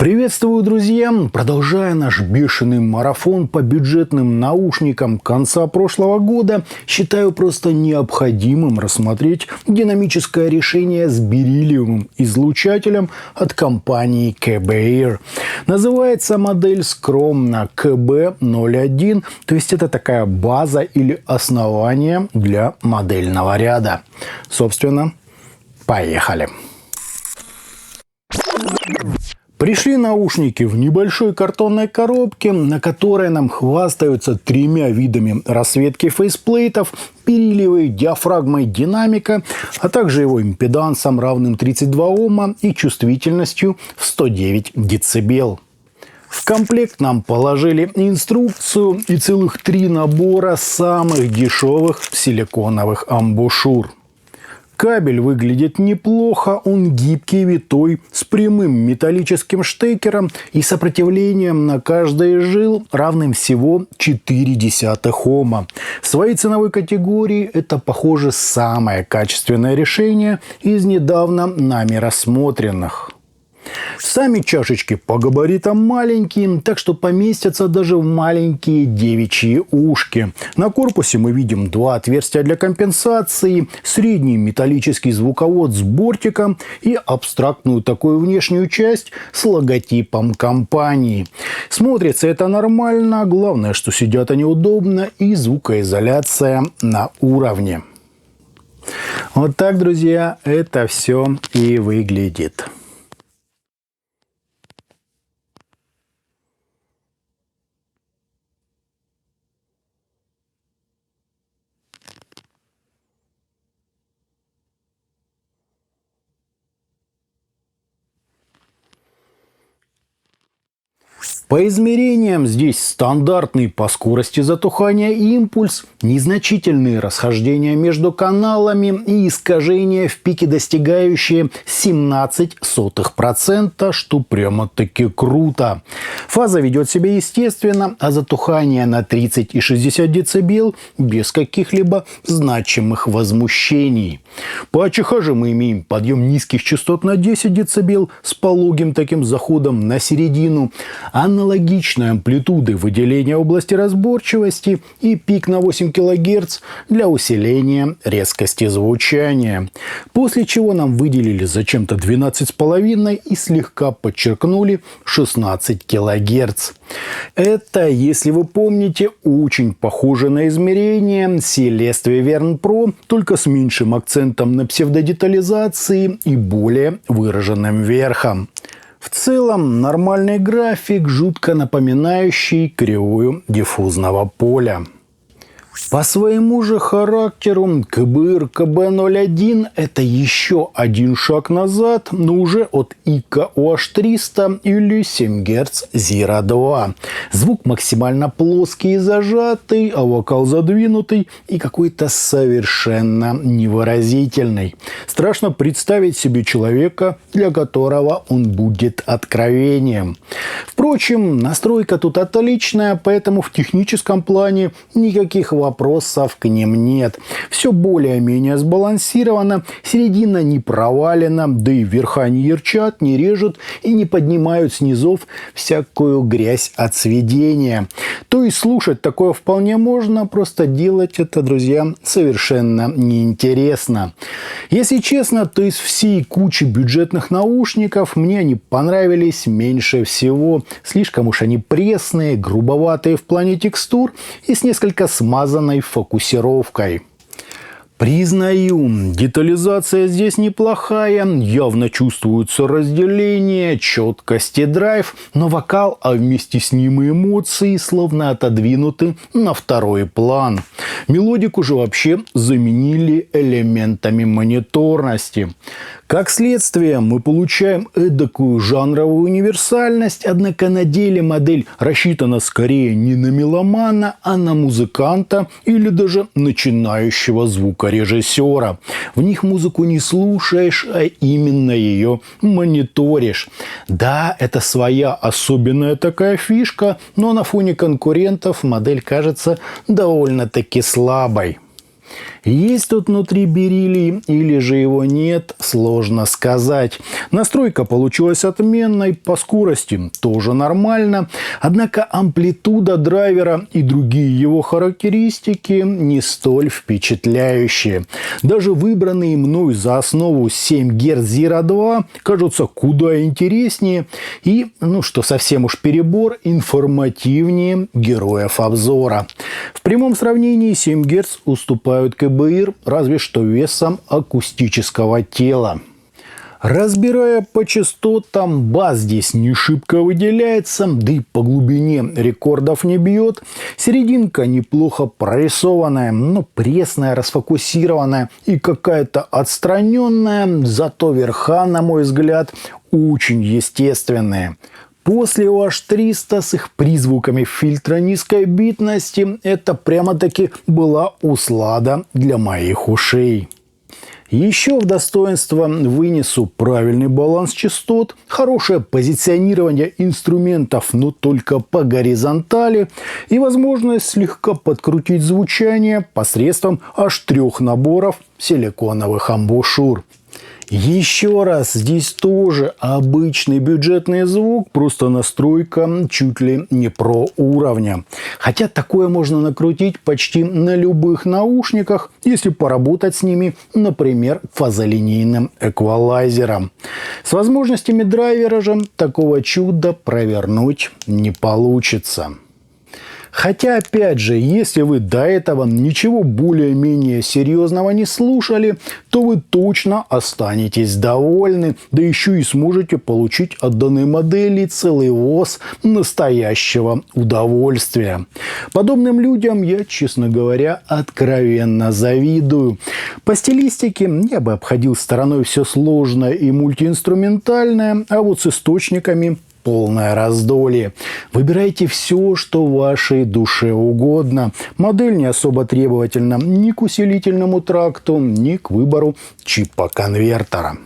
Приветствую, друзья! Продолжая наш бешеный марафон по бюджетным наушникам конца прошлого года, считаю просто необходимым рассмотреть динамическое решение с бериллиевым излучателем от компании КБ-Air. Называется модель скромно КБ-01, то есть это такая база или основание для модельного ряда. Собственно, поехали! Пришли наушники в небольшой картонной коробке, на которой нам хвастаются тремя видами расцветки фейсплейтов, бериллиевой диафрагмой динамика, а также его импедансом, равным 32 Ома, и чувствительностью в 109 дБ. В комплект нам положили инструкцию и целых 3 набора самых дешевых силиконовых амбушюр. Кабель выглядит неплохо, он гибкий, витой, с прямым металлическим штекером и сопротивлением на каждый из жил, равным всего 0,4 Ома. В своей ценовой категории это, похоже, самое качественное решение из недавно нами рассмотренных. Сами чашечки по габаритам маленькие, так что поместятся даже в маленькие девичьи ушки. На корпусе мы видим 2 отверстия для компенсации, средний металлический звуковод с бортиком и абстрактную такую внешнюю часть с логотипом компании. Смотрится это нормально, главное, что сидят они удобно и звукоизоляция на уровне. Вот так, друзья, это все и выглядит. По измерениям здесь стандартный по скорости затухания импульс, незначительные расхождения между каналами и искажения в пике, достигающие 0,17%, что прямо-таки круто. Фаза ведет себя естественно, а затухание на 30 и 60 дБ без каких-либо значимых возмущений. По АЧХ же мы имеем подъем низких частот на 10 дБ с пологим таким заходом на середину, аналогичной амплитуды выделения области разборчивости и пик на 8 кГц для усиления резкости звучания. После чего нам выделили зачем-то 12,5 и слегка подчеркнули 16 кГц. Это, если вы помните, очень похоже на измерение Celeste Viverne Pro, только с меньшим акцентом на псевдодетализации и более выраженным верхом. В целом нормальный график, жутко напоминающий кривую диффузного поля. По своему же характеру КБ-Air КБ-01 – это еще один шаг назад, но уже от ИКА OH300 или 7 Гц Zero 2. Звук максимально плоский и зажатый, а вокал задвинутый и какой-то совершенно невыразительный. Страшно представить себе человека, для которого он будет откровением. Впрочем, настройка тут отличная, поэтому в техническом плане никаких вопросов к ним нет. Все более-менее сбалансировано, середина не провалена, да и верха не ярчат, не режут и не поднимают с низов всякую грязь от сведения. То есть слушать такое вполне можно, просто делать это, друзья, совершенно неинтересно. Если честно, то из всей кучи бюджетных наушников мне они понравились меньше всего. Слишком уж они пресные, грубоватые в плане текстур и с несколько смазанной фокусировкой. Признаю, детализация здесь неплохая, явно чувствуются разделение, четкость и драйв, но вокал, а вместе с ним и эмоции словно отодвинуты на второй план. Мелодику же вообще заменили элементами мониторности. Как следствие, мы получаем эдакую жанровую универсальность, однако на деле модель рассчитана скорее не на меломана, а на музыканта или даже начинающего звукорежиссера. В них музыку не слушаешь, а именно ее мониторишь. Да, это своя особенная такая фишка, но на фоне конкурентов модель кажется довольно-таки слабой. Есть тут внутри бериллий или же его нет, сложно сказать. Настройка получилась отменной, по скорости тоже нормально. Однако амплитуда драйвера и другие его характеристики не столь впечатляющие. Даже выбранные мной за основу 7 Гц Zero 2 кажутся куда интереснее и, что совсем уж перебор, информативнее героев обзора. В прямом сравнении 7 Гц уступают КБИР, разве что весом акустического тела. Разбирая по частотам, бас здесь не шибко выделяется, да и по глубине рекордов не бьет. Серединка неплохо прорисованная, но пресная, расфокусированная и какая-то отстраненная, зато верха, на мой взгляд, очень естественные. После OH300 с их призвуками фильтра низкой битности это прямо-таки была услада для моих ушей. Еще в достоинство вынесу правильный баланс частот, хорошее позиционирование инструментов, но только по горизонтали, и возможность слегка подкрутить звучание посредством аж 3 наборов силиконовых амбушюр. Еще раз, здесь тоже обычный бюджетный звук, просто настройка чуть ли не про уровня. Хотя такое можно накрутить почти на любых наушниках, если поработать с ними, например, фазолинейным эквалайзером. С возможностями драйвера же такого чуда провернуть не получится. Хотя, опять же, если вы до этого ничего более-менее серьезного не слушали, то вы точно останетесь довольны, да еще и сможете получить от данной модели целый воз настоящего удовольствия. Подобным людям я, честно говоря, откровенно завидую. По стилистике я бы обходил стороной все сложное и мультиинструментальное, а вот с источниками полное раздолье. Выбирайте все, что вашей душе угодно. Модель не особо требовательна ни к усилительному тракту, ни к выбору чипа конвертера.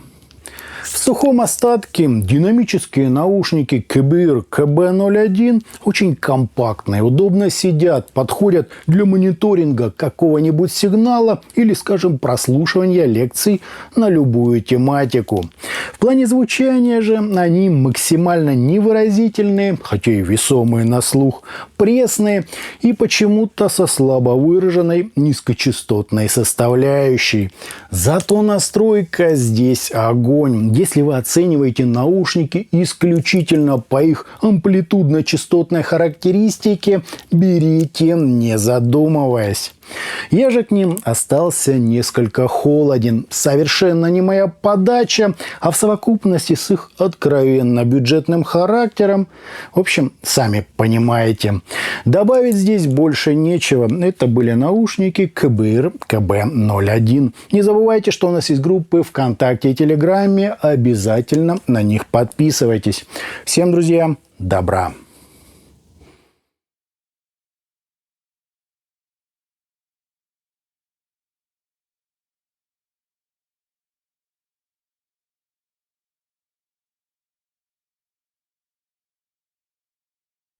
В сухом остатке динамические наушники КБИР КБ-01 очень компактные, удобно сидят, подходят для мониторинга какого-нибудь сигнала или, скажем, прослушивания лекций на любую тематику. В плане звучания же они максимально невыразительные, хотя и весомые на слух, пресные и почему-то со слабо выраженной низкочастотной составляющей. Зато настройка здесь огонь. Если вы оцениваете наушники исключительно по их амплитудно-частотной характеристике, берите, не задумываясь. Я же к ним остался несколько холоден. Совершенно не моя подача, а в совокупности с их откровенно бюджетным характером. В общем, сами понимаете. Добавить здесь больше нечего. Это были наушники КБИР КБ-01. Не забывайте, что у нас есть группы ВКонтакте и Телеграме. Обязательно на них подписывайтесь. Всем, друзья, добра!